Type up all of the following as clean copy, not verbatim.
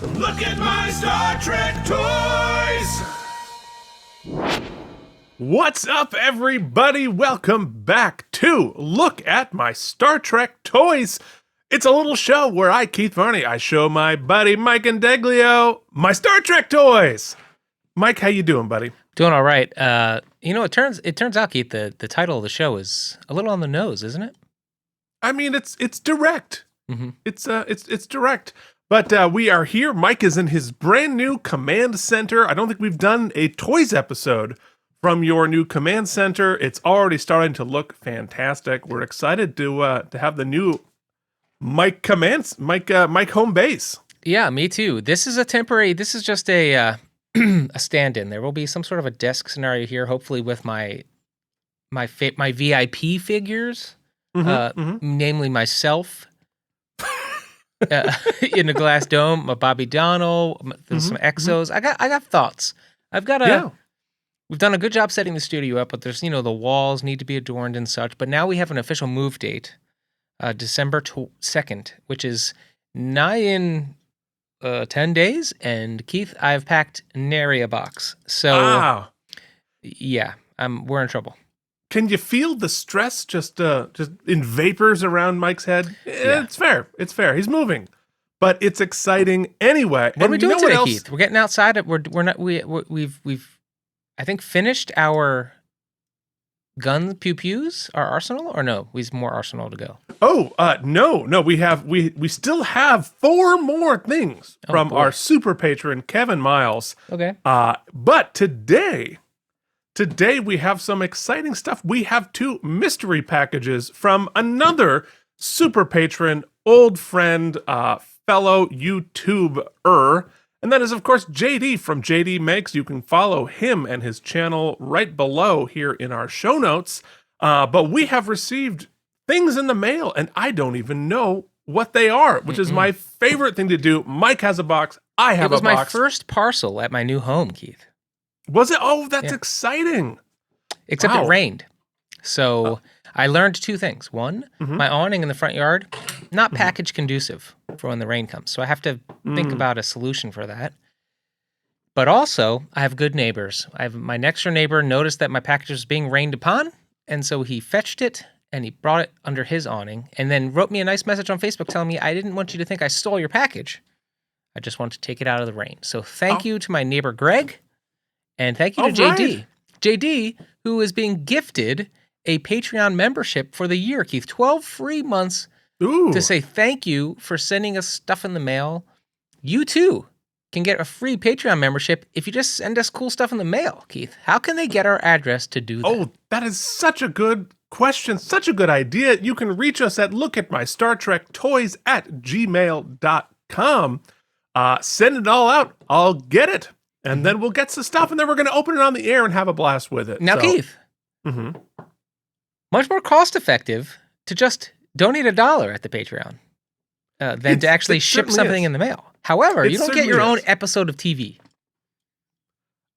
Look at my Star Trek toys! What's up, everybody? Welcome back to Look at My Star Trek Toys. It's a little show where I, Keith Varney, I show my buddy Mike and Deglio my Star Trek toys. Mike, how you doing, buddy? Doing all right. It turns out, Keith, the title of the show is a little on the nose, isn't it? I mean, it's direct. Mm-hmm. It's direct. But we are here. Mike is in his brand new command center. I don't think we've done a toys episode from your new command center. It's already starting to look fantastic. We're excited to have the new Mike home base. Yeah, me too. This is just a a stand-in. There will be some sort of a desk scenario here, hopefully with my VIP figures, namely myself. In a glass dome, a Bobby Donnell, there's some Exos. I got thoughts. We've done a good job setting the studio up, but there's, the walls need to be adorned and such. But now we have an official move date, December 2nd, which is nigh in 10 days. And Keith, I've packed nary a box. So, yeah, we're in trouble. Can you feel the stress just in vapors around Mike's head? Yeah. It's fair. He's moving, but it's exciting anyway. What are we doing today, Keith? We're getting outside. We've I think finished our gun pew-pews, our arsenal, or no? We've more arsenal to go. No. We still have 4 more things from our super patron Kevin Miles. Okay. But today we have some exciting stuff. We have 2 mystery packages from another super patron, old friend, fellow YouTuber, and that is, of course, JD from JD Makes. You can follow him and his channel right below here in our show notes. But we have received things in the mail, and I don't even know what they are, which is my favorite thing to do. Mike has a box. I have a box. It was my first parcel at my new home, Keith. Was it? Oh, that's exciting. Except it rained. So I learned 2 things. One, my awning in the front yard, not package conducive for when the rain comes. So I have to think about a solution for that. But also, I have good neighbors. My next door neighbor noticed that my package was being rained upon, and so he fetched it and he brought it under his awning and then wrote me a nice message on Facebook telling me, I didn't want you to think I stole your package. I just wanted to take it out of the rain. So thank you to my neighbor Greg. And thank you to JD. Right. JD, who is being gifted a Patreon membership for the year, Keith. 12 free months to say thank you for sending us stuff in the mail. You, too, can get a free Patreon membership if you just send us cool stuff in the mail, Keith. How can they get our address to do that? Oh, that is such a good question, such a good idea. You can reach us at lookatmystartrektoys@gmail.com. Send it all out. I'll get it. And then we'll get some stuff, and then we're going to open it on the air and have a blast with it. Now, Keith, much more cost-effective to just donate $1 at the Patreon than to actually ship something in the mail. However, you don't get your own episode of TV.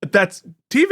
That's TV?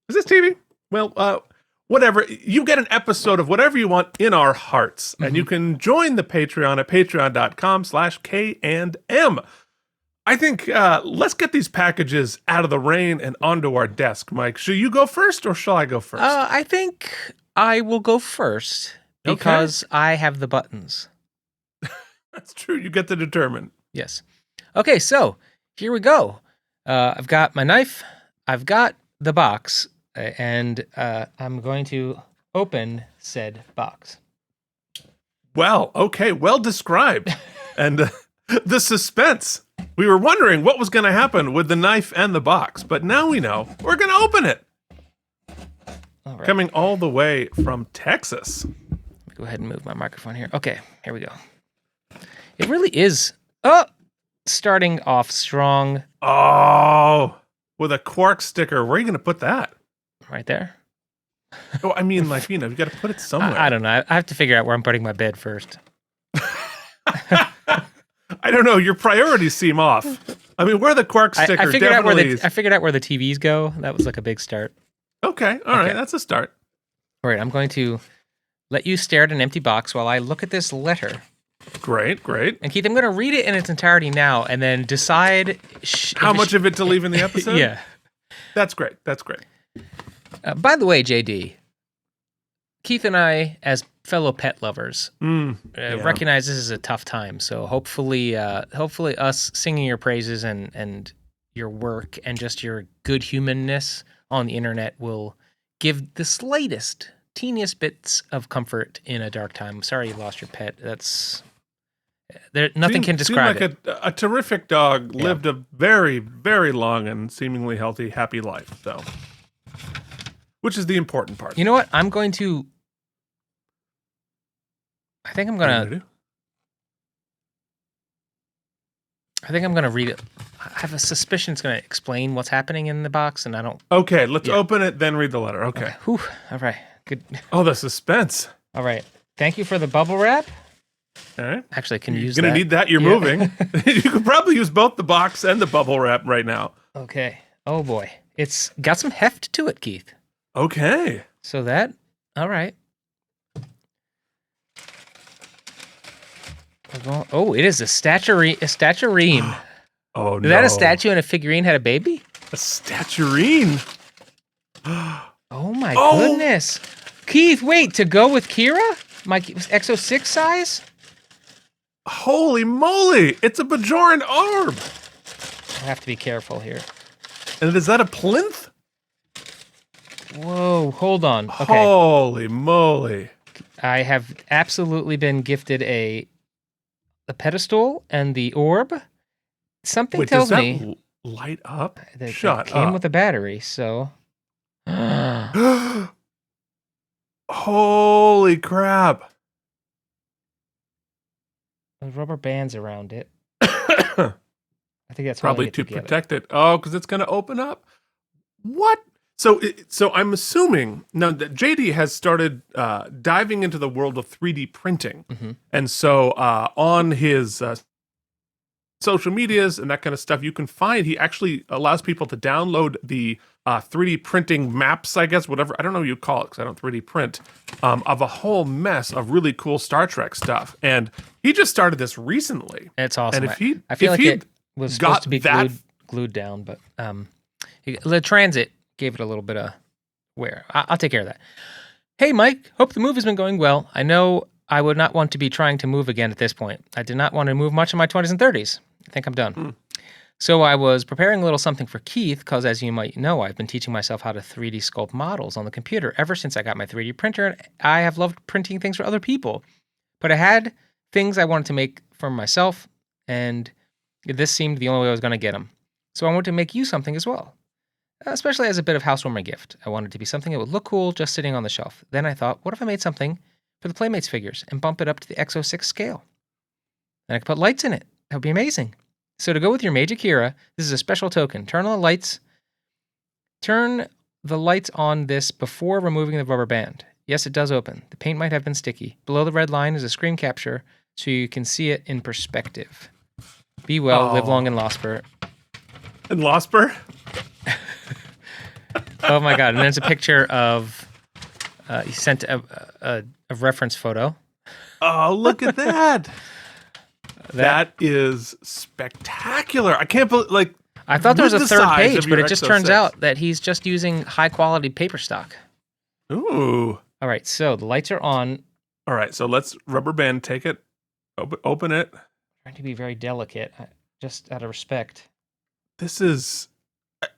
Is this TV? Well, whatever. You get an episode of whatever you want in our hearts, and you can join the Patreon at patreon.com/K&M. I think let's get these packages out of the rain and onto our desk, Mike. Should you go first or shall I go first? I think I will go first because I have the buttons. That's true. You get to determine. Yes. Okay, so here we go. I've got my knife. I've got the box, and I'm going to open said box. Well, okay. Well described. And the suspense. We were wondering what was going to happen with the knife and the box, but now we know. We're going to open it. All right. Coming all the way from Texas. Let me go ahead and move my microphone here. Okay, here we go. It really is starting off strong. Oh, with a Quark sticker. Where are you going to put that? Right there. Oh, I mean, like, you got to put it somewhere. I don't know. I have to figure out where I'm putting my bed first. I don't know. Your priorities seem off. I mean, where the Quark sticker I figured out where the TVs go. That was like a big start. Okay. All right. That's a start. All right. I'm going to let you stare at an empty box while I look at this letter Great. And Keith, I'm going to read it in its entirety now and then decide how much of it to leave in the episode. Yeah. That's great. By the way, JD, Keith and I, as fellow pet lovers, recognize this is a tough time. So hopefully us singing your praises and your work and just your good humanness on the internet will give the slightest, teeniest bits of comfort in a dark time. Sorry you lost your pet. Nothing can describe it. A terrific dog lived a very, very long and seemingly healthy, happy life. So, which is the important part. You know what? I think I'm gonna read it. I have a suspicion it's gonna explain what's happening in the box, and I don't. Okay, let's open it, then read the letter. Okay. Whew. All right. Good. Oh, the suspense. All right. Thank you for the bubble wrap. All right. Actually, can you use that? You're gonna need that. You're moving. You could probably use both the box and the bubble wrap right now. Okay. Oh boy, it's got some heft to it, Keith. Okay. So that. All right. Oh, it is a statuarine. Oh, no. Is that a statue and a figurine had a baby? A statuarine. Oh, my goodness. Keith, wait, to go with Kira? My Exo6 size? Holy moly. It's a Bajoran Orb. I have to be careful here. And is that a plinth? Whoa, hold on. Okay. Holy moly. I have absolutely been gifted a pedestal and the orb. Something tells me light up. That Shut it came up. with a battery, so holy crap. There's rubber bands around it. I think that's probably to protect it. Oh, because it's going to open up. What? So I'm assuming now that JD has started diving into the world of 3D printing, and so on his social medias and that kind of stuff, you can find he actually allows people to download the 3D printing maps, I guess, whatever. I don't know what you call it because I don't 3D print, of a whole mess of really cool Star Trek stuff. And he just started this recently. It's awesome. And if I feel like it was supposed to be glued down, but the transit gave it a little bit of wear. I'll take care of that. Hey, Mike, hope the move has been going well. I know I would not want to be trying to move again at this point. I did not want to move much in my 20s and 30s. I think I'm done. So I was preparing a little something for Keith because, as you might know, I've been teaching myself how to 3D sculpt models on the computer ever since I got my 3D printer. And I have loved printing things for other people. But I had things I wanted to make for myself, and this seemed the only way I was going to get them. So I wanted to make you something as well, especially as a bit of housewarming gift. I wanted it to be something that would look cool just sitting on the shelf. Then I thought, what if I made something for the Playmates figures and bump it up to the Exo6 scale? And I could put lights in it. That would be amazing. So to go with your Major Kira, this is a special token. Turn on the lights. Turn the lights on this before removing the rubber band. Yes, it does open. The paint might have been sticky. Below the red line is a screen capture so you can see it in perspective. Be well, live long and Losper. And Losper? Oh my God. And there's a picture of, he sent a reference photo. Oh, look at that. That is spectacular. I can't believe, I thought there was a third page, but it just turns Exo6. out that he's just using high quality paper stock. Ooh. All right, so the lights are on. All right, so let's rubber band, take it, open it. Trying to be very delicate, just out of respect. This is,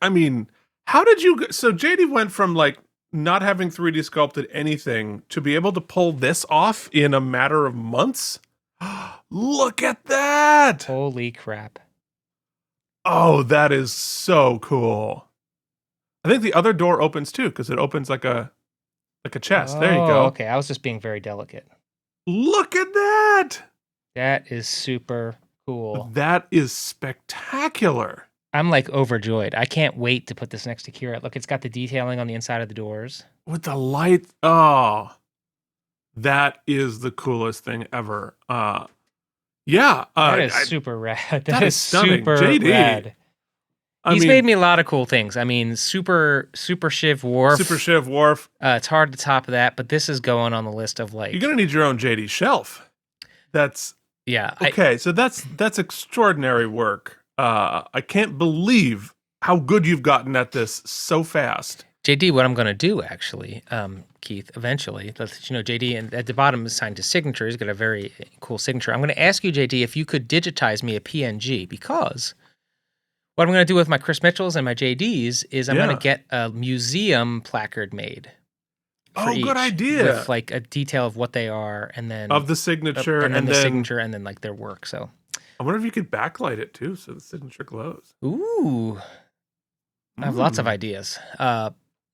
I mean, how did you, so JD went from not having 3D sculpted anything to be able to pull this off in a matter of months? Look at that! Holy crap. Oh, that is so cool. I think the other door opens too, because it opens like a chest. There you go. Okay, I was just being very delicate. Look at that! That is super cool. That is spectacular. I'm overjoyed. I can't wait to put this next to Kira. Look, it's got the detailing on the inside of the doors. With the light. Oh, that is the coolest thing ever. Yeah. That is super rad. That is stunning. Super JD. rad. He's made me a lot of cool things. I mean, Super Shiv Wharf. Super Shiv Wharf. It's hard to top that, but this is going on the list of You're going to need your own JD shelf. That's Yeah. Okay, so that's extraordinary work. I can't believe how good you've gotten at this so fast. JD, what I'm going to do actually, Keith, eventually, let's JD, and at the bottom is signed his signature. He's got a very cool signature. I'm going to ask you, JD, if you could digitize me a PNG, because what I'm going to do with my Chris Mitchells and my JDs is I'm going to get a museum placard made. For each, good idea. With like a detail of what they are, and then of the signature, and then the signature, and then like their work. So I wonder if you could backlight it too, so the signature glows. Ooh, I have lots of ideas.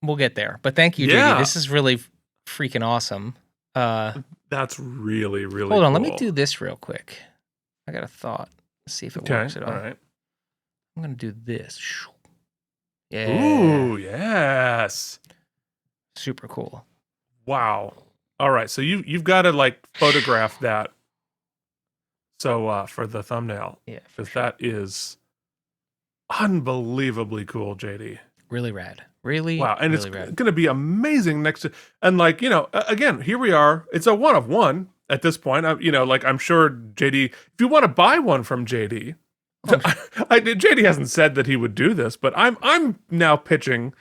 We'll get there, but thank you, JD. This is really freaking awesome. That's really, really Hold on, cool. let me do this real quick. I got a thought. Let's see if it works at all. All right. I'm gonna do this. Yeah. Ooh, yes. Super cool. Wow. All right, so you've got to like photograph that. So for the thumbnail, because that is unbelievably cool, JD. Really rad. Really, wow, and really it's going to be amazing next to, and like again, here we are. It's a 1 of 1 at this point. Like I'm sure JD, if you want to buy one from JD, JD hasn't said that he would do this, but I'm now pitching.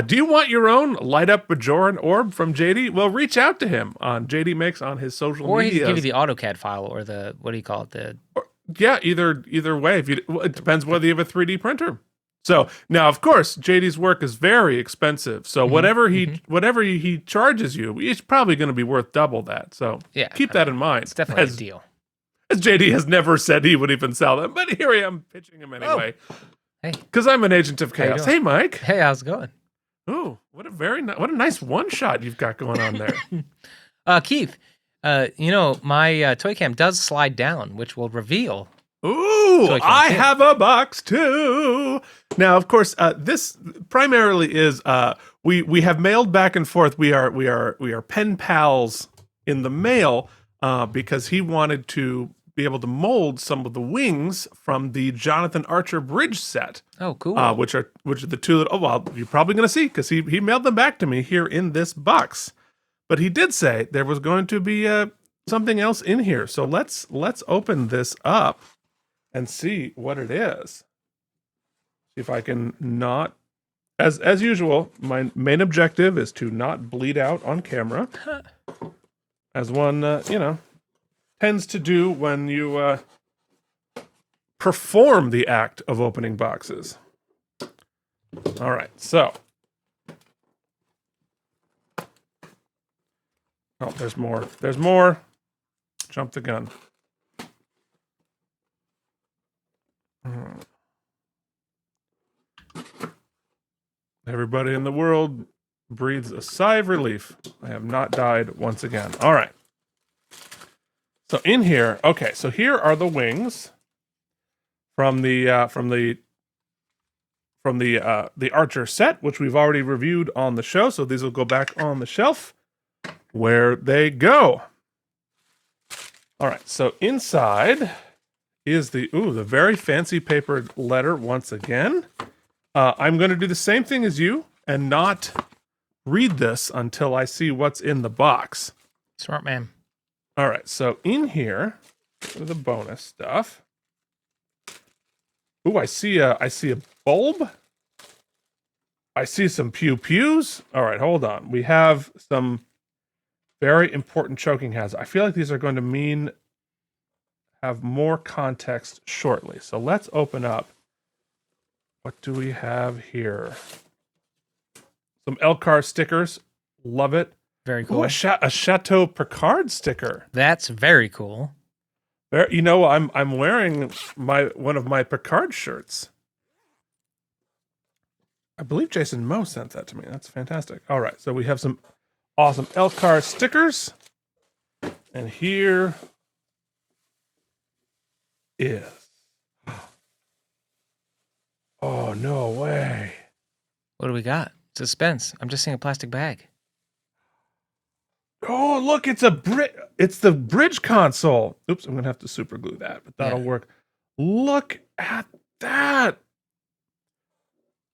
Do you want your own light up Bajoran Orb from JD? Well, reach out to him on JD Makes on his social media. Or he can give you the AutoCAD file or the, what do you call it? Either way. It depends whether you have a 3D printer. So now, of course, JD's work is very expensive. So whatever he charges you, it's probably going to be worth double that. So keep that in mind. It's definitely a deal. As JD has never said he would even sell them, but here I am pitching him anyway. Oh. Hey, because I'm an agent of chaos. Hey, Mike. Hey, how's it going? Oh, what a nice one shot you've got going on there. Keith, my toy cam does slide down, which will reveal. Ooh, I have a box too. Now, of course, this primarily is we have mailed back and forth. We are pen pals in the mail because he wanted to be able to mold some of the wings from the Jonathan Archer bridge set. Oh, cool. Which are the two that you're probably going to see because he mailed them back to me here in this box. But he did say there was going to be something else in here. So let's open this up and see what it is. See if I can not, as usual, my main objective is to not bleed out on camera, as one tends to do when you perform the act of opening boxes. All right, so. Oh, there's more. There's more. Jump the gun. Everybody in the world breathes a sigh of relief. I have not died once again. All right. So in here, okay. So here are the wings from the Archer set, which we've already reviewed on the show. So these will go back on the shelf where they go. All right. So inside is the very fancy papered letter once again. I'm going to do the same thing as you and not read this until I see what's in the box. Smart man. All right, so in here for the bonus stuff. Ooh, I see a bulb. I see some pew-pews. All right, hold on. We have some very important choking hazards. I feel like these are going to have more context shortly. So let's open up. What do we have here? Some Elcar stickers. Love it. Very cool. Ooh, a Chateau Picard sticker. That's very cool. I'm wearing one of my Picard shirts. I believe Jason Moe sent that to me. That's fantastic. All right, so we have some awesome Elcar stickers. And here is... Oh, no way. What do we got? Suspense. I'm just seeing a plastic bag. Oh, look, it's the bridge console. Oops, I'm going to have to super glue that, but that'll work. Look at that.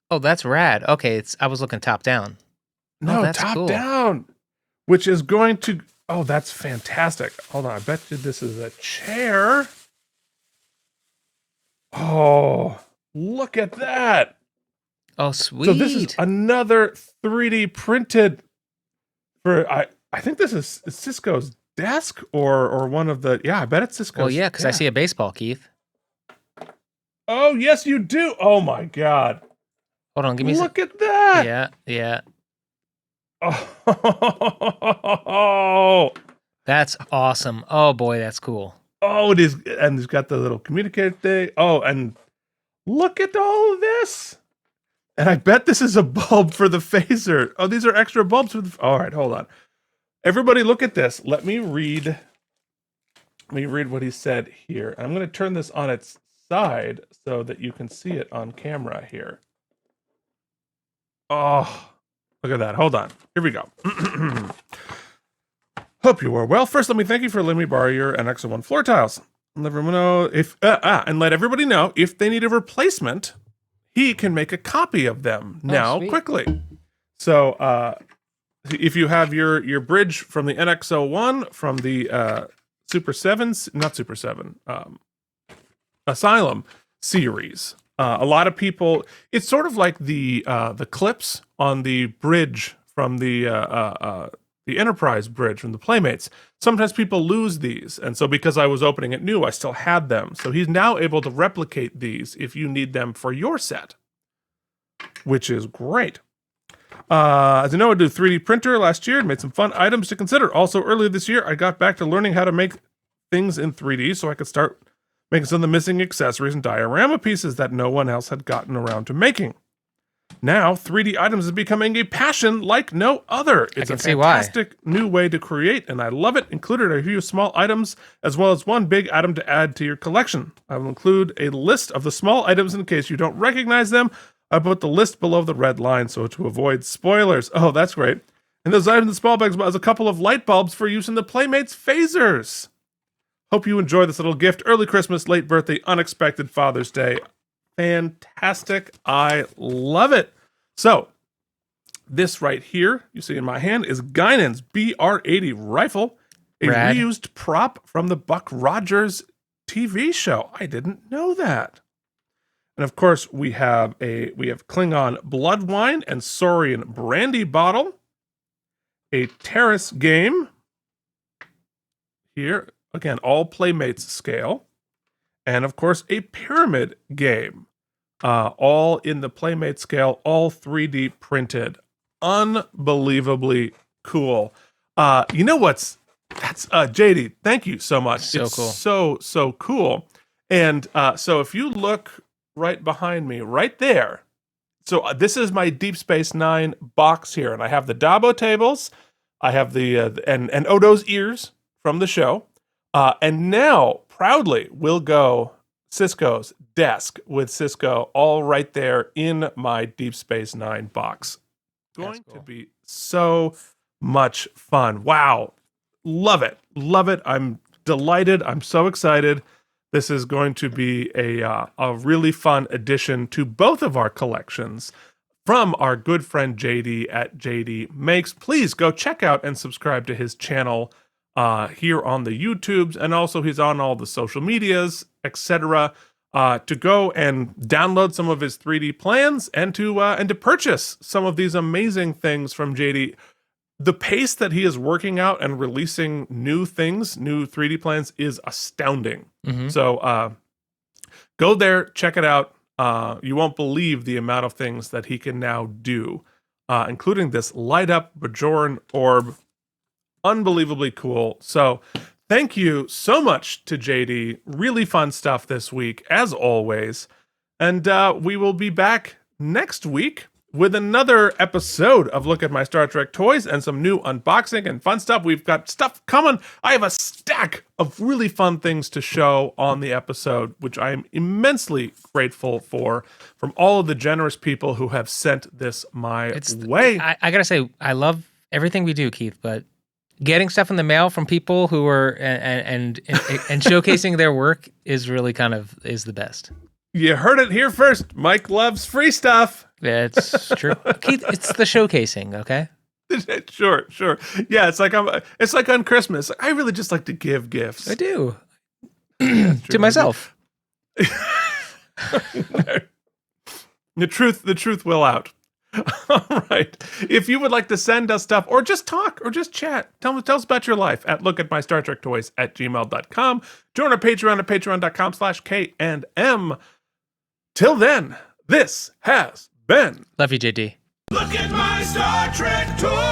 Oh, that's rad. Okay, I was looking top down. No, top down, which is going to... Oh, that's fantastic. Hold on. I bet you this is a chair. Oh, look at that. Oh, sweet. So this is another 3D printed for, I think this is Sisko's desk or one of the, yeah, I bet it's Sisko's. Well, yeah, because I see a baseball, Keith. Oh, yes, you do. Oh, my God. Hold on, give me Look at that. Yeah, yeah. Oh, that's awesome. Oh, boy, that's cool. Oh, it is. And it's got the little communicator thing. Oh, and look at all of this. And I bet this is a bulb for the phaser. Oh, these are extra bulbs for the. All right, hold on. Everybody, look at this. Let me read what he said here. I'm going to turn this on its side so that you can see it on camera here. Oh, look at that. Hold on. Here we go. Hope you are well. First, let me thank you for letting me borrow your NX01 floor tiles. Let everyone know if and let everybody know if they need a replacement. He can make a copy of them quickly. So, if you have your bridge from the NX01, from the Super 7, not Super 7, Asylum series, a lot of people, it's sort of like the clips on the bridge from the Enterprise bridge from the Playmates. Sometimes people lose these, and so because I was opening it new, I still had them. So he's now able to replicate these if you need them for your set, which is great. As you know, I did a 3D printer last year and made some fun items to consider. Also, earlier this year, I got back to learning how to make things in 3D so I could start making some of the missing accessories and diorama pieces that no one else had gotten around to making. Now, 3D items is becoming a passion like no other. It's a fantastic new way to create, and I love it. Included a few small items, as well as one big item to add to your collection. I will include a list of the small items in case you don't recognize them. I put the list below the red line so to avoid spoilers. Oh, that's great. And those items in the small bags was a couple of light bulbs for use in the Playmates phasers. Hope you enjoy this little gift. Early Christmas, late birthday, unexpected Father's Day. Fantastic. I love it. So, this right here, you see in my hand, is Guinan's BR-80 rifle, a reused prop from the Buck Rogers TV show. I didn't know that. And of course, we have Klingon blood wine and Saurian brandy bottle, a terrace game. Here, again, all Playmates scale. And of course, a pyramid game. All in the Playmate scale, all 3D printed. Unbelievably cool. You know that's JD, thank you so much. So it's cool. So cool. And so if you look right behind me, right there. So this is my Deep Space Nine box here, and I have the Dabo tables. I have the and Odo's ears from the show. And now, proudly, will go Sisko's desk with Sisko all right there in my Deep Space Nine box. Going to be so much fun. Wow. Love it. Love it. I'm delighted. I'm so excited. This is going to be a really fun addition to both of our collections from our good friend JD at JD Makes. Please go check out and subscribe to his channel here on the YouTubes, and also he's on all the social medias, etc. To go and download some of his 3D plans and to purchase some of these amazing things from JD. The pace that he is working out and releasing new things, new 3D plans, is astounding. Mm-hmm. So go there, check it out. You won't believe the amount of things that he can now do, including this light up Bajoran Orb. Unbelievably cool. So thank you so much to JD. Really fun stuff this week, as always. And we will be back next week with another episode of Look at My Star Trek Toys and some new unboxing and fun stuff. We've got stuff coming. I have a stack of really fun things to show on the episode, which I am immensely grateful for, from all of the generous people who have sent this my way. I gotta say, I love everything we do, Keith, but getting stuff in the mail from people who are and showcasing their work is really is the best. You heard it here first. Mike loves free stuff. It's true. Keith, it's the showcasing, okay? Sure. Yeah, it's like on Christmas. I really just like to give gifts. I do. To myself. The truth will out. All right. If you would like to send us stuff or just talk or just chat, tell us about your life at lookatmystartrektoys@gmail.com. Join our Patreon at patreon.com/KNM. Till then, this has been Love you, JD. Look at my Star Trek toy.